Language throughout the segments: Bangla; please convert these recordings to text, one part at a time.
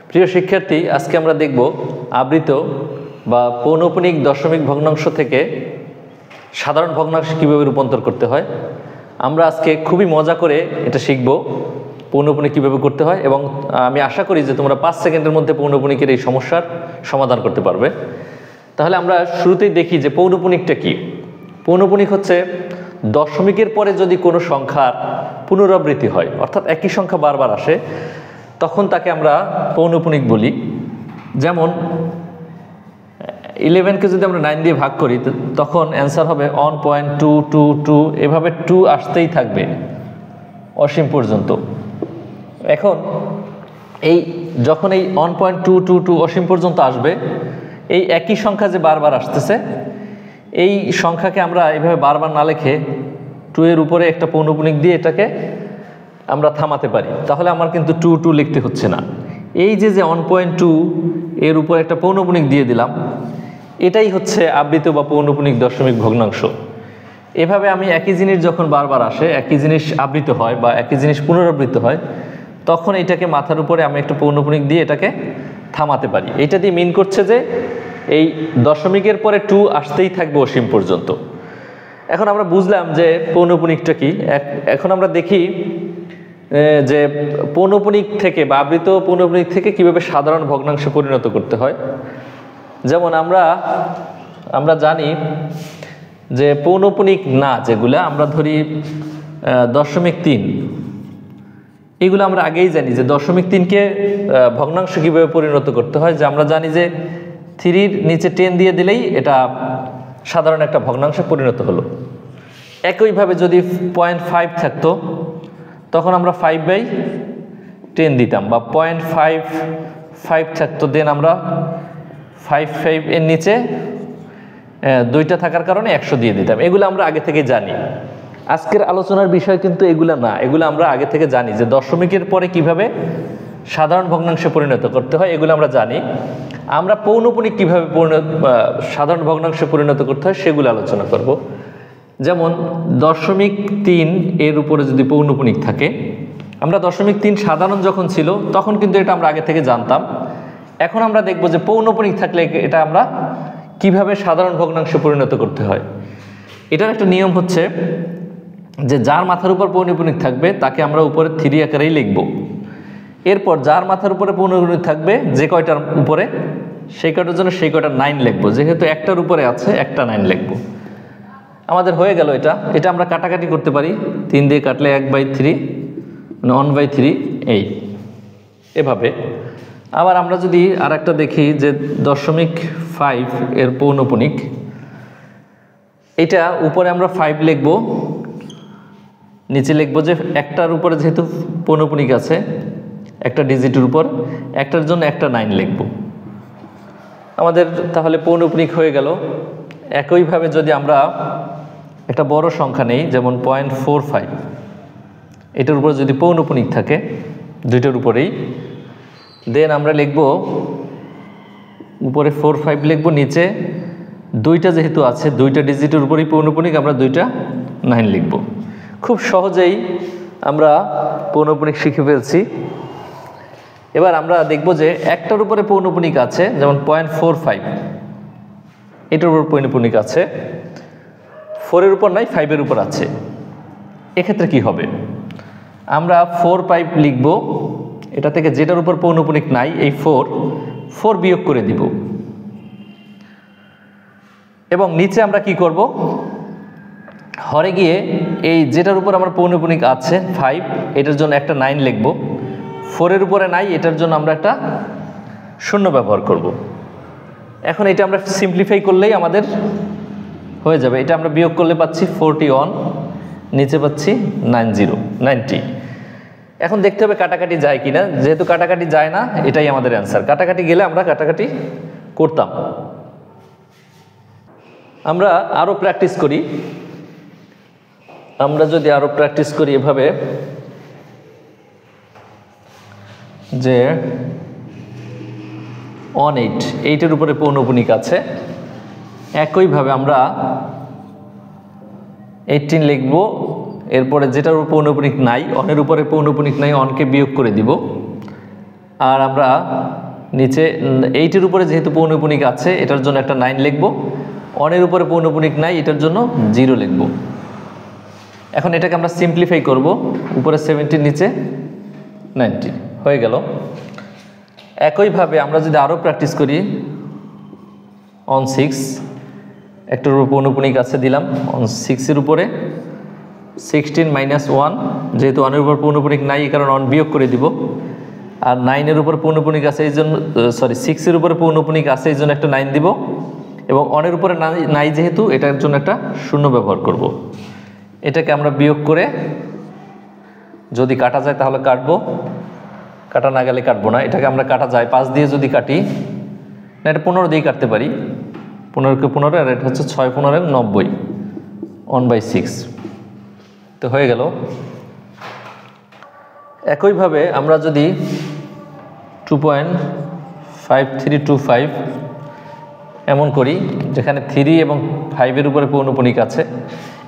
প্রিয় শিক্ষার্থী, আজকে আমরা দেখব আবৃত বা পৌনঃপুনিক দশমিক ভগ্নাংশ থেকে সাধারণ ভগ্নাংশ কীভাবে রূপান্তর করতে হয়। আমরা আজকে খুবই মজা করে এটা শিখব, পৌনঃপুনিক কীভাবে করতে হয়, এবং আমি আশা করি যে তোমরা 5 সেকেন্ডের মধ্যে পৌনঃপুনিকের এই সমস্যার সমাধান করতে পারবে। তাহলে আমরা শুরুতেই দেখি যে পৌনঃপুনিকটা কী। পৌনঃপুনিক হচ্ছে দশমিকের পরে যদি কোনো সংখ্যার পুনরাবৃত্তি হয়, অর্থাৎ একই সংখ্যা বারবার আসে, তখন তাকে আমরা পৌনঃপুনিক বলি। যেমন 11কে যদি আমরা 9 দিয়ে ভাগ করি তখন অ্যান্সার হবে 1.222, এভাবে 2 আসতেই থাকবে অসীম পর্যন্ত। এখন যখন এই 1.222 অসীম পর্যন্ত আসবে, এই একই সংখ্যা যে বারবার আসতেছে, এই সংখ্যাকে আমরা এইভাবে বারবার না লিখে 2 এর উপরে একটা পৌনঃপুনিক দিয়ে এটাকে আমরা থামাতে পারি। তাহলে আমার কিন্তু 2 লিখতে হচ্ছে না। এই যে 1.2 এর উপর একটা পৌনঃপুনিক দিয়ে দিলাম, এটাই হচ্ছে আবৃত বা পৌনঃপুনিক দশমিক ভগ্নাংশ। এভাবে আমি একই জিনিস যখন বারবার আসে, একই জিনিস আবৃত হয় বা একই জিনিস পুনরাবৃত্ত হয়, তখন এটাকে মাথার উপরে আমি একটা পৌনঃপুনিক দিয়ে এটাকে থামাতে পারি। এটা দিয়ে মিন করছে যে এই দশমিকের পরে 2 আসতেই থাকবে অসীম পর্যন্ত। এখন আমরা বুঝলাম যে পৌনঃপুনিকটা কি। এখন আমরা দেখি যে পৌনঃপুনিক থেকে বা আবৃত পৌনঃপুনিক থেকে কিভাবে সাধারণ ভগ্নাংশে পরিণত করতে হয়। যেমন আমরা জানি যে পৌনঃপুনিক না যেগুলা, আমরা ধরি 0.3, এগুলো আমরা আগেই জানি যে 0.3কে ভগ্নাংশ কীভাবে পরিণত করতে হয়। যে আমরা জানি যে 3-র নিচে 10 দিয়ে দিলেই এটা সাধারণ একটা ভগ্নাংশে পরিণত হলো। একইভাবে যদি 0.5 থাকতো, তখন আমরা 5/10 দিতাম, বা 0.55 থাকতো, দেন আমরা 55 এর নিচে 2টা থাকার কারণে 100 দিয়ে দিতাম। এগুলো আমরা আগে থেকে জানি। আজকের আলোচনার বিষয় কিন্তু এগুলো না, এগুলো আমরা আগে থেকে জানি যে দশমিকের পরে কিভাবে সাধারণ ভগ্নাংশে পরিণত করতে হয়, এগুলো আমরা জানি। আমরা পৌনঃপুনিক কীভাবে সাধারণ ভগ্নাংশে পরিণত করতে হয় সেগুলো আলোচনা করব। যেমন 0.3 এর উপরে যদি পৌনঃপুনিক থাকে, আমরা 0.3 সাধারণ যখন ছিল তখন কিন্তু এটা আমরা আগে থেকে জানতাম। এখন আমরা দেখব যে পৌনঃপুনিক থাকলে এটা আমরা কিভাবে সাধারণ ভগ্নাংশে পরিণত করতে হয়। এটার একটা নিয়ম হচ্ছে যে যার মাথার উপর পৌনঃপুনিক থাকবে তাকে আমরা উপরে 3 আকারেই লিখব। এরপর যার মাথার উপরে পৌনঃপুনিক থাকবে যে কয়টার উপরে, সেই কয়টার জন্য সেই কয়টা 9 লিখব। যেহেতু একটার উপরে আছে, একটা 9 লিখব। আমাদের হয়ে গেল এটা আমরা কাটাকাটি করতে পারি। 3 দিয়ে কাটলে 1/3, মানে 1/3 এই এভাবে। আবার আমরা যদি আর একটা দেখি যে 0.5 এর পৌনঃপুনিক, এটা উপরে আমরা 5 লিখব, নিচে লিখব যে একটার উপরে যেহেতু পৌনঃপুনিক আছে একটা ডিজিটের উপর, একটার জন্য একটা 9 লিখব। আমাদের তাহলে পৌনঃপুনিক হয়ে গেল। একইভাবে যদি আমরা একটা বড় সংখ্যা নেই, যেমন 0.45, এটার উপর যদি পৌনঃপুনিক থাকে 2টার উপরেই, দেন আমরা লিখব উপরে 45 লিখব, নিচে 2টা যেহেতু আছে 2টা ডিজিটের উপরেই পৌনঃপুনিক, আমরা 2টা 9 লিখব। খুব সহজেই আমরা পৌনঃপুনিক শিখে ফেলছি। এবার আমরা দেখব যে একটার উপরে পৌনঃপুনিক আছে, যেমন 0.45, এটার উপর পৌনঃপুনিক আছে, 4 এর উপর নাই, 5 এর উপর আছে। এক্ষেত্রে কি হবে? আমরা 4/5 লিখব, এটা থেকে যেটার উপর পৌনঃপুনিক নাই এই 4 বিয়োগ করে দিব, এবং নিচে আমরা কি করব, হরে গিয়ে এই যেটার উপর আমার পৌনঃপুনিক আছে 5, এটার জন্য একটা 9 লিখব। 4 এর উপরে নাই, এটার জন্য আমরা একটা 0 ব্যবহার করব। এখন এটা আমরা সিম্পলিফাই করলেই আমাদের হয়ে যাবে। এটা আমরা বিয়োগ করলে পাচ্ছি 41, নিচে পাচ্ছি 90। এখন দেখতে হবে কাটাকাটি যায় কিনা। যেহেতু কাটাকাটি যায় না, এটাই আমাদের অ্যান্সার। কাটাকাটি গেলে আমরা কাটাকাটি করতাম। আমরা আরও প্র্যাকটিস করি। আমরা যদি আরও প্র্যাকটিস করি এভাবে, যে 8 উপরে পৌনঃপুনিক আছে, একইভাবে আমরা 18 লিখব। এরপরে যেটার উপর পৌনঃপুনিক নাই, অনের উপরে পৌনঃপুনিক নাই, অনকে বিয়োগ করে দিব। আর আমরা নিচে 8-এর উপরে যেহেতু পৌনঃপুনিক আছে এটার জন্য একটা 9 লিখব, 1-এর উপরে পৌনঃপুনিক নাই এটার জন্য 0 লিখব। এখন এটাকে আমরা সিম্পলিফাই করব, উপরে 17 নিচে 19 হয়ে গেল। একইভাবে আমরা যদি আরও প্র্যাকটিস করি, অন 6 একটার উপর পৌনঃপুনিক আছে দিলাম, অন 6-এর উপরে 16 - 1 যেহেতু 1-এর উপর পৌনঃপুনিক নাই এই কারণে 1 বিয়োগ করে দিব, আর 9-এর উপর পৌনঃপুনিক আছে এই জন্য 6-এর উপরে পৌনঃপুনিক আছে এই জন্য একটা 9 দিব, এবং 1-এর উপরে নাই যেহেতু এটার জন্য একটা 0 ব্যবহার করব। এটাকে আমরা বিয়োগ করে যদি কাটা যায় তাহলে কাটবো, কাটা না গেলে কাটবো না। এটাকে আমরা কাটা যায় 5 দিয়ে যদি কাটি, না এটা 15 দিয়ে কাটতে পারি, 15কে 15 আর এটা হচ্ছে 6 15 90 1/6 তো হয়ে গেল। একইভাবে আমরা যদি 2.5325 এমন করি, যেখানে 3 এবং 5-এর উপরে পৌনঃপুনিক আছে,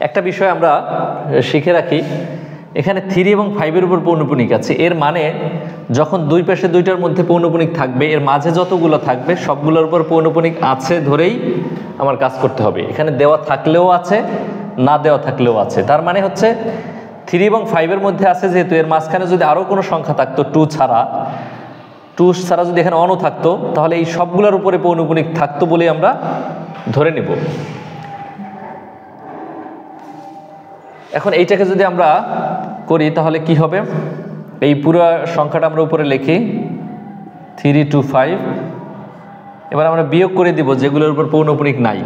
একটা বিষয় আমরা শিখে রাখি, এখানে 3 এবং 5-এর উপর পৌনঃপুনিক আছে, এর মানে যখন দুই পাশে দুইটার মধ্যে পৌনঃপুনিক থাকবে এর মাঝে যতগুলো থাকবে সবগুলোর উপর পৌনঃপুনিক আছে ধরেই আমার কাজ করতে হবে। এখানে দেওয়া থাকলেও আছে, না দেওয়া থাকলেও আছে, তার মানে হচ্ছে 3 এবং 5-এর মধ্যে আছে যেহেতু, এর মাঝখানে যদি আরও কোনো সংখ্যা থাকতো 2 ছাড়া যদি এখানে অনও থাকতো তাহলে এই সবগুলোর উপরে পৌনঃপুনিক থাকতো বলে আমরা ধরে নিব। এখন এইটাকে যদি আমরা করি তাহলে কি হবে, এই পুরো সংখ্যাটা আমরা উপরে লিখি 3 2 5, এবার আমরা বিয়োগ করে দিব যেগুলোর উপর পৌনঃপুনিক নাই।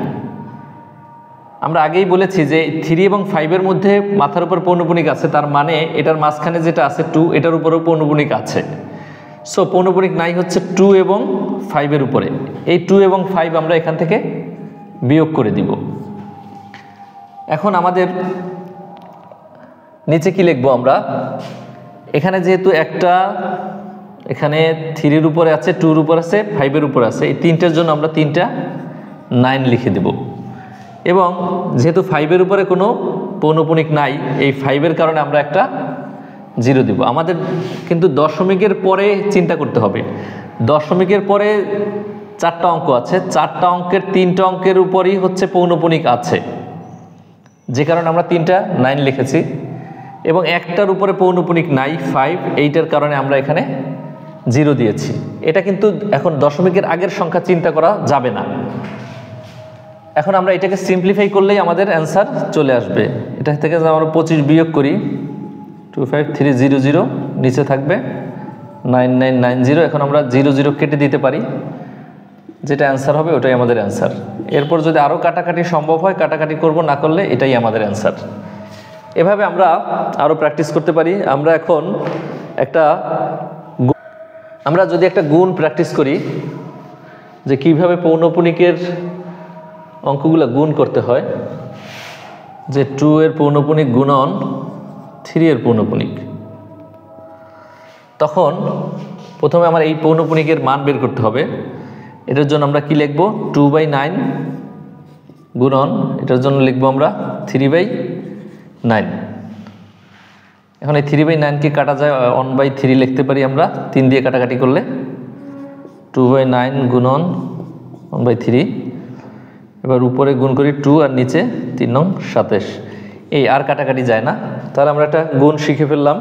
আমরা আগেই বলেছি যে 3 এবং 5-এর মধ্যে মাথার উপর পৌনঃপুনিক আছে, তার মানে এটার মাঝখানে যেটা আছে 2 এটার উপরেও পৌনঃপুনিক আছে। সো পৌনঃপুনিক নাই হচ্ছে 2 এবং 5-এর উপরে, এই 2 এবং 5 আমরা এখান থেকে বিয়োগ করে দিব। এখন আমাদের নিচে কি লিখবো আমরা, এখানে যেহেতু একটা এখানে 3-এর উপরে আছে, 2-এর উপর আছে, 5-এর উপর আছে, এই তিনটার জন্য আমরা 3টা 9 লিখে দেব, এবং যেহেতু 5-এর উপরে কোনো পৌনঃপুনিক নাই এই 5-এর কারণে আমরা একটা 0 দিব। আমাদের কিন্তু দশমিকের পরে চিন্তা করতে হবে, দশমিকের পরে 4টা অঙ্ক আছে, 4টা অঙ্কের 3টা অঙ্কের উপরই হচ্ছে পৌনঃপুনিক আছে, যে কারণে আমরা 3টা 9 লিখেছি, এবং একটার উপরে পৌনঃপুনিক নাই 5, এইটার কারণে আমরা এখানে 0 দিয়েছি। এটা কিন্তু এখন দশমিকের আগের সংখ্যা চিন্তা করা যাবে না। এখন আমরা এটাকে সিম্পলিফাই করলেই আমাদের অ্যান্সার চলে আসবে। এটা থেকে আমরা 25 বিয়োগ করি, 25300, নিচে থাকবে 9990। এখন আমরা 00 কেটে দিতে পারি, যেটা অ্যান্সার হবে ওটাই আমাদের অ্যান্সার। এরপর যদি আরও কাটাকাটি সম্ভব হয় কাটাকাটি করব, না করলে এটাই আমাদের অ্যান্সার। এভাবে আমরা আরও প্র্যাকটিস করতে পারি। আমরা এখন যদি একটা গুণ প্র্যাকটিস করি, যে কিভাবে পৌনঃপুনিকের অঙ্কগুলো গুণ করতে হয়, যে 2 এর পৌনঃপুনিক গুণন 3 এর পৌনঃপুনিক, তখন প্রথমে আমার এই পৌনঃপুনিকের মান বের করতে হবে। এটার জন্য আমরা কি লিখব, 2/9 গুণন, এটার জন্য লিখবো আমরা 3/9। এখন এই 3/9কে কাটা যায় 1/3 লিখতে পারি আমরা, 3 দিয়ে কাটাকাটি করলে 2/9 গুণন 1/3। এবার উপরে গুণ করি 2 আর নিচে 3 নং 27, এই আর কাটাকাটি যায় না। তাহলে আমরা একটা গুণ শিখে ফেললাম।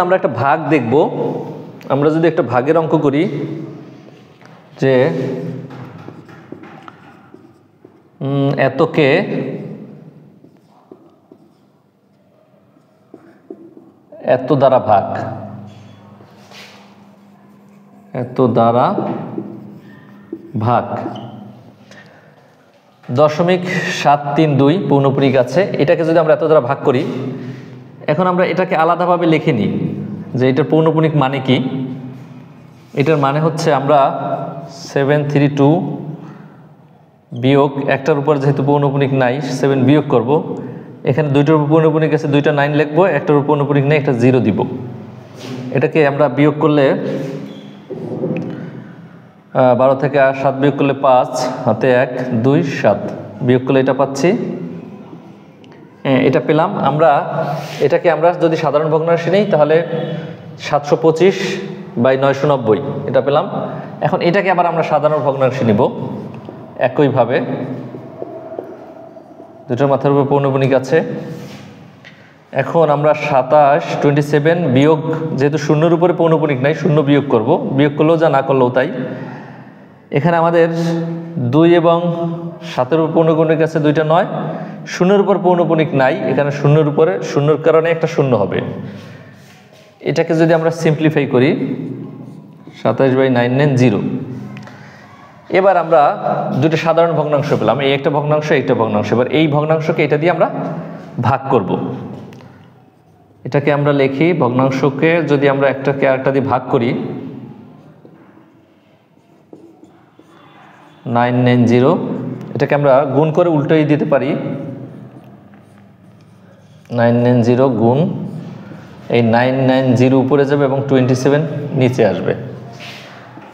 আমরা একটা ভাগ দেখব। আমরা যদি একটা ভাগের অঙ্ক করি, যে এতকে এত দ্বারা ভাগ, এত দ্বারা ভাগ 0.732 পৌনঃপুনিক আছে, এটাকে যদি আমরা এত দ্বারা ভাগ করি, এখন আমরা এটাকে আলাদাভাবে লিখে নিই যে এটার পৌনঃপুনিক মানে কি। এটার মানে হচ্ছে আমরা 732 বিয়োগ একটার উপর যেহেতু পৌনঃপুনিক নাই 7 বিয়োগ করব, এখানে দুইটার উপর পৌনঃপুনিক আছে, দুইটা 9 লিখবো, একটার উপর পৌনঃপুনিক নেই, একটা 0 দিব। এটাকে আমরা বিয়োগ করলে 12 থেকে 7 বিয়োগ করলে 5, হাতে 1 2 7 বিয়োগ করলে এটা পাচ্ছি, এটা পেলাম। আমরা এটাকে আমরা যদি সাধারণ ভগ্নাংশে নেই তাহলে 725 বাই 990 এটা পেলাম। এখন এটাকে আবার আমরা সাধারণ ভগ্নাংশে নিব একইভাবে, দুটোর মাথার উপর পৌনঃপুনিক আছে। এখন আমরা 27 বিয়োগ, যেহেতু শূন্যের উপরে পৌনঃপুনিক নাই, শূন্য বিয়োগ করব, বিয়োগ করলেও যা না করলেও তাই। এখানে আমাদের 2 এবং 7-এর উপর পৌনঃপুনিক আছে, 2টা 9, শূন্যের উপর পৌনঃপুনিক নাই, এখানে শূন্যের উপরে, শূন্যর কারণে একটা শূন্য হবে। এটাকে যদি আমরা সিম্পলিফাই করি 27/990। এবার আমরা দুটো সাধারণ ভগ্নাংশ পেলাম, এই একটা ভগ্নাংশ, একটা ভগ্নাংশ। এবার এই ভগ্নাংশকে এটা দিয়ে আমরা ভাগ করব। এটাকে আমরা লিখি, ভগ্নাংশকে যদি আমরা একটাকে আরেকটা দিয়ে ভাগ করি 990, এটাকে আমরা গুণ করে উল্টোই দিতে পারি, 990 গুণ এই 990 উপরে যাবে এবং 27 নিচে আসবে।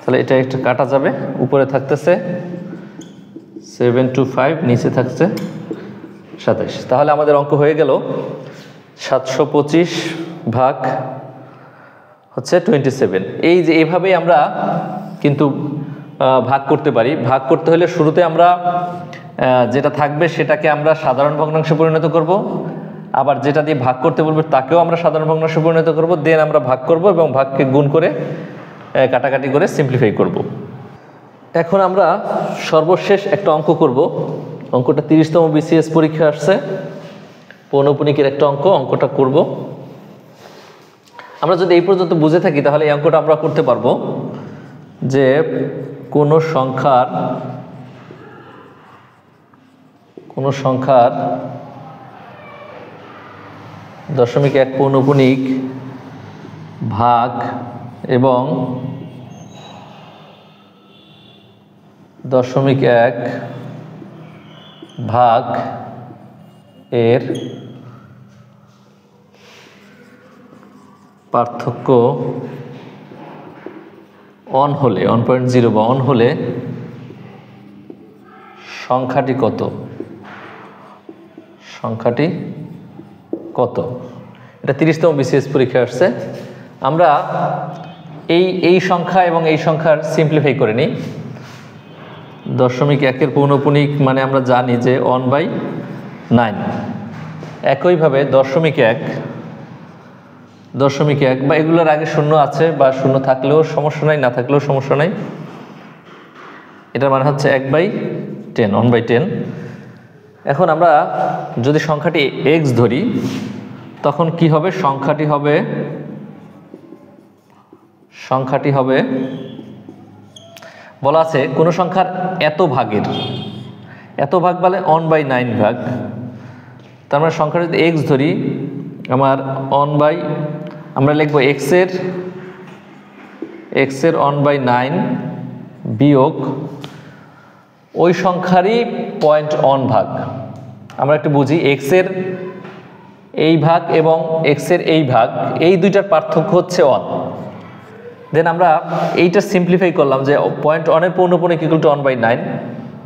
তাহলে এটা একটা কাটা যাবে, উপরে থাকতেছে 725, নিচে থাকছে 27। তাহলে আমাদের অঙ্ক হয়ে গেল 725 ভাগ হচ্ছে 27। এই যে এভাবেই আমরা কিন্তু ভাগ করতে পারি। ভাগ করতে হলে শুরুতে আমরা যেটা থাকবে সেটাকে আমরা সাধারণ ভগ্নাংশে পরিণত করব, আবার যেটা দিয়ে ভাগ করতে বলবে তাকেও আমরা সাধারণ ভগ্নাংশে পরিণত করব, দেন আমরা ভাগ করব এবং ভাগকে গুণ করে কাটাকাটি করে সিম্পলিফাই করব। এখন আমরা সর্বশেষ একটা অঙ্ক করব। অঙ্কটা 30তম বিসিএস পরীক্ষা আসছে, পৌনঃপুনিকের একটা অঙ্ক, অঙ্কটা করব। আমরা যদি এই পর্যন্ত বুঝে থাকি তাহলে এই অঙ্কটা আমরা করতে পারবো যে কোনো সংখ্যার 0.1 পৌনঃপুনিক ভাগ এবং 0.1 ভাগ এর পার্থক্য অন হলে, 1.0 বা অন হলে সংখ্যাটি কত? সংখ্যাটি কত? এটা 30তম বিসিএস পরীক্ষা আসছে। আমরা এই সংখ্যা এবং এই সংখ্যার সিম্পলিফাই করে নিই। 0.1 পৌনঃপুনিক মানে আমরা জানি যে 1/9। একইভাবে 0.1 বা এগুলোর আগে শূন্য আছে বা শূন্য থাকলেও সমস্যা নাই, না থাকলেও সমস্যা নাই, এটার মানে হচ্ছে 1/10। এখন আমরা যদি সংখ্যাটি x ধরি তখন কি হবে? সংখ্যাটি হবে বলা আছে কোন সংখ্যার এত ভাগের, এত ভাগ বলে 1/9 ভাগ। তার মানে সংখ্যা যদি x ধরি, আমার আমরা লিখবো x এর 1/9 বিয়োগ ওই সংখ্যারই 0.1 ভাগ। আমরা একটু বুঝি, x এর এই ভাগ এবং x এর এই ভাগ, এই দুইটার পার্থক্য হচ্ছে 1। দেন আমরা এইটা সিম্পলিফাই করলাম যে 0.1 এর পৌনঃপুনিক ইকুয়াল টু 1/9।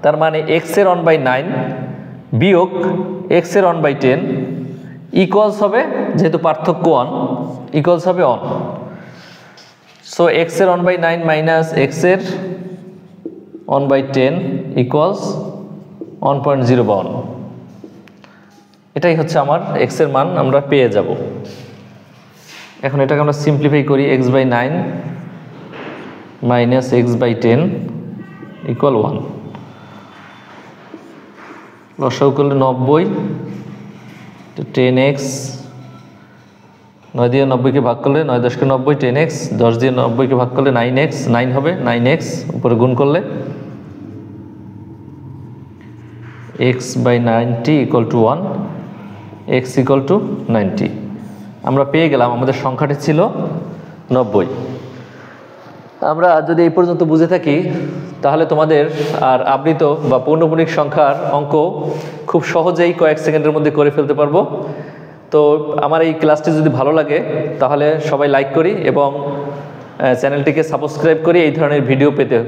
তার মানে x এর 1/9 বিয়োগ x এর 1/10 ইকুয়ালস হবে, যেহেতু পার্থক্য 1, ইকুয়ালস হবে 1। সো x এর 1/9 মাইনাস x এর 1/10 ইকুয়ালস 1.01। এটাই হচ্ছে আমার x এর মান, আমরা পেয়ে যাব। এখন এটাকে আমরা সিম্পলিফাই করি, x/9 মাইনাস x/10 ইকুয়াল 1। লসাগু করলে 90, 10x, 9 দিয়ে 90কে ভাগ করলে 9 10 কে 90, 10x, 10 দিয়ে 90কে ভাগ করলে 9x, 9 হবে, 9x উপরে গুণ করলে x/90 equal to 1, x equal to 90। আমরা পেয়ে গেলাম, আমাদের সংখ্যাটি ছিল 90। আমরা যদি এই পর্যন্ত বুঝে থাকি তাহলে তোমাদের আর আবৃত বা পৌনঃপুনিক সংখ্যার অঙ্ক খুব সহজেই কয়েক সেকেন্ডের মধ্যে করে ফেলতে পারবো। তো আমার এই ক্লাসটি যদি ভালো লাগে তাহলে সবাই লাইক করি এবং চ্যানেলটিকে সাবস্ক্রাইব করি এই ধরনের ভিডিও পেতে।